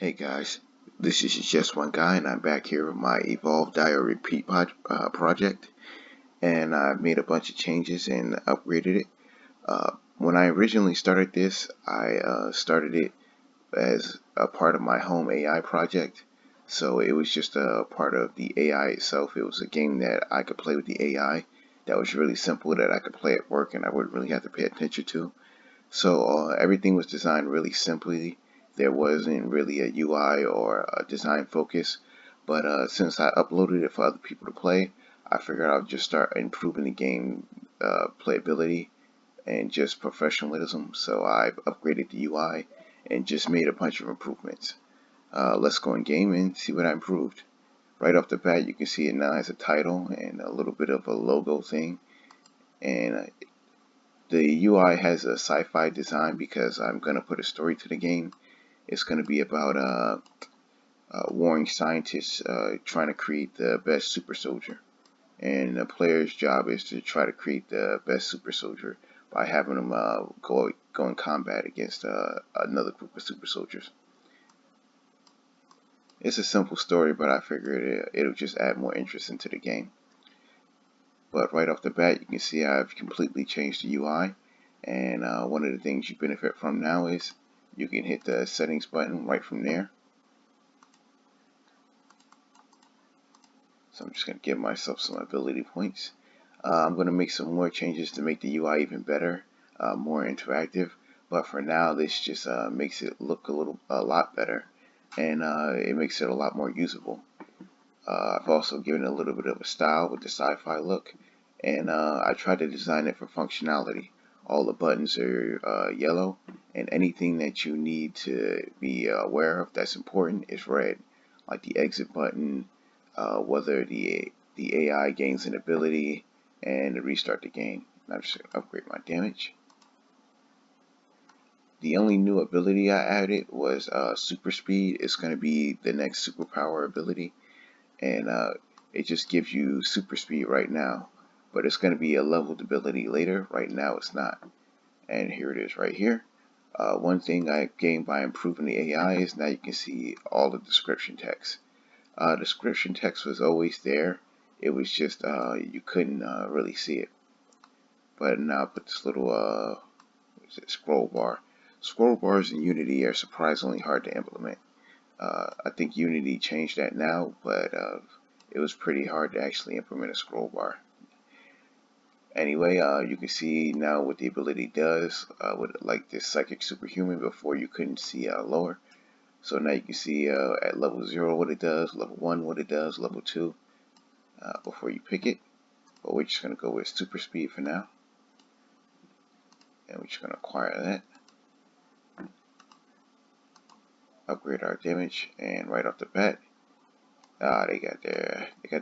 Hey guys, this is just one guy, and I'm back here with my Evolve Dire Repeat project, and I've made a bunch of changes and upgraded it. When I originally started this, I started it as a part of my home AI project, so it was just a part of the AI itself. It was a game that I could play with the AI that was really simple, that I could play at work and I wouldn't really have to pay attention to. So everything was designed really simply. There wasn't really a UI or a design focus, but since I uploaded it for other people to play, I figured I'll just start improving the game playability and just professionalism. So I've upgraded the UI and just made a bunch of improvements. Let's go in game and see what I improved. Right off the bat, you can see it now has a title and a little bit of a logo thing, and the UI has a sci-fi design because I'm going to put a story to the game. It's going to be about warring scientists trying to create the best super soldier. And the player's job is to try to create the best super soldier by having them go in combat against another group of super soldiers. It's a simple story, but I figured it'll just add more interest into the game. But right off the bat, you can see I've completely changed the UI. And one of the things you benefit from now is you can hit the settings button right from there. So I'm just going to give myself some ability points. I'm going to make some more changes to make the UI even better, more interactive. But for now, this just makes it look a lot better, and it makes it a lot more usable. I've also given it a little bit of a style with the sci-fi look, and I tried to design it for functionality. All the buttons are yellow, and anything that you need to be aware of that's important is red, like the exit button, whether the AI gains an ability, and to restart the game. I'm just going to upgrade my damage. The only new ability I added was super speed. It's going to be the next superpower ability, and it just gives you super speed right now, but it's going to be a leveled ability later. Right now it's not, and here it is right here. One thing I gained by improving the AI is now you can see all the description text. Description text was always there, it was just you couldn't really see it. But now I put this little what is it, scroll bar. Scroll bars in Unity are surprisingly hard to implement. I think Unity changed that now, but it was pretty hard to actually implement a scroll bar. Anyway, you can see now what the ability does with like this psychic superhuman. Before you couldn't see lower. So now you can see at level 0 what it does, level 1 what it does, level 2 before you pick it. But we're just going to go with super speed for now. And we're just going to acquire that. Upgrade our damage, and right off the bat, they got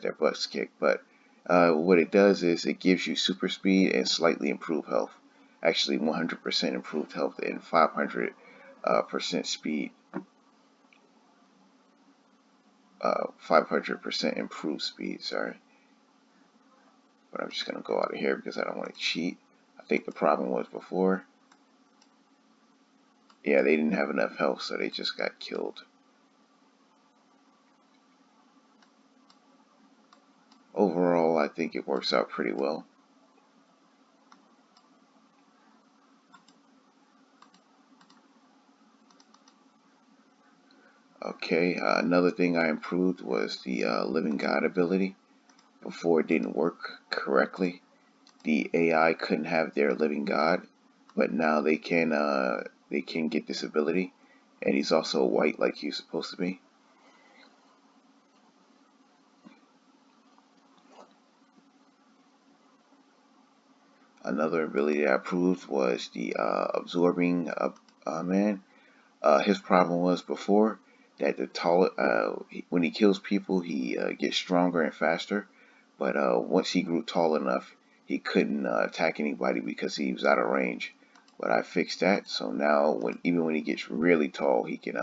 their butts kicked. But what it does is it gives you super speed and slightly improved health. Actually, 100% improved health and 500% speed. 500% improved speed. Sorry, but I'm just gonna go out of here because I don't want to cheat. I think the problem was before. Yeah, they didn't have enough health, so they just got killed. Overall, I think it works out pretty well. Okay, another thing I improved was the Living God ability. Before it didn't work correctly. The AI couldn't have their Living God, but now they can get this ability, and he's also white like he's supposed to be. Another ability I approved was the absorbing man. His problem was before that when he kills people, he gets stronger and faster. But once he grew tall enough, he couldn't attack anybody because he was out of range. But I fixed that, so now even when he gets really tall, he can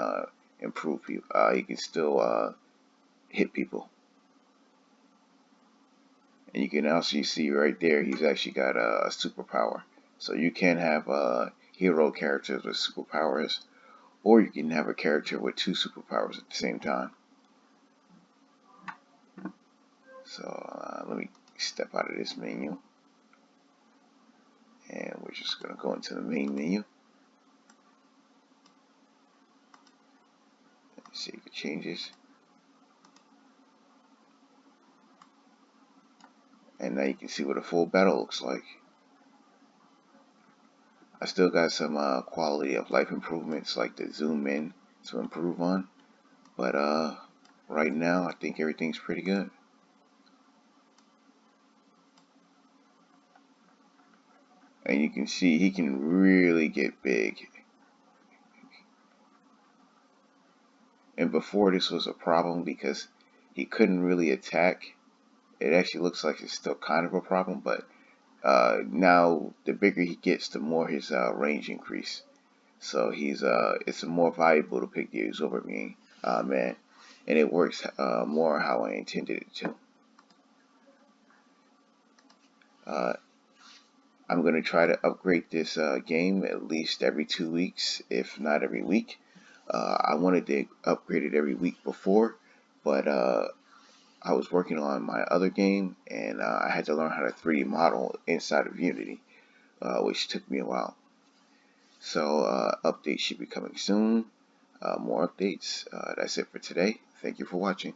improve people. He can still hit people. And you can also see right there, he's actually got a superpower. So you can have hero characters with superpowers, or you can have a character with two superpowers at the same time. So let me step out of this menu, and we're just going to go into the main menu. Save the changes. And now you can see what a full battle looks like. I still got some quality of life improvements like the zoom in to improve on. But right now I think everything's pretty good. And you can see he can really get big. And before this was a problem because he couldn't really attack. It actually looks like it's still kind of a problem, but now the bigger he gets, the more his range increase. So it's more valuable to pick the absorbing man, and it works more how I intended it to. Uh, I'm gonna try to upgrade this game at least every 2 weeks, if not every week. I wanted to upgrade it every week before, but I was working on my other game, and I had to learn how to 3D model inside of Unity, which took me a while. So updates should be coming soon. More updates. That's it for today. Thank you for watching.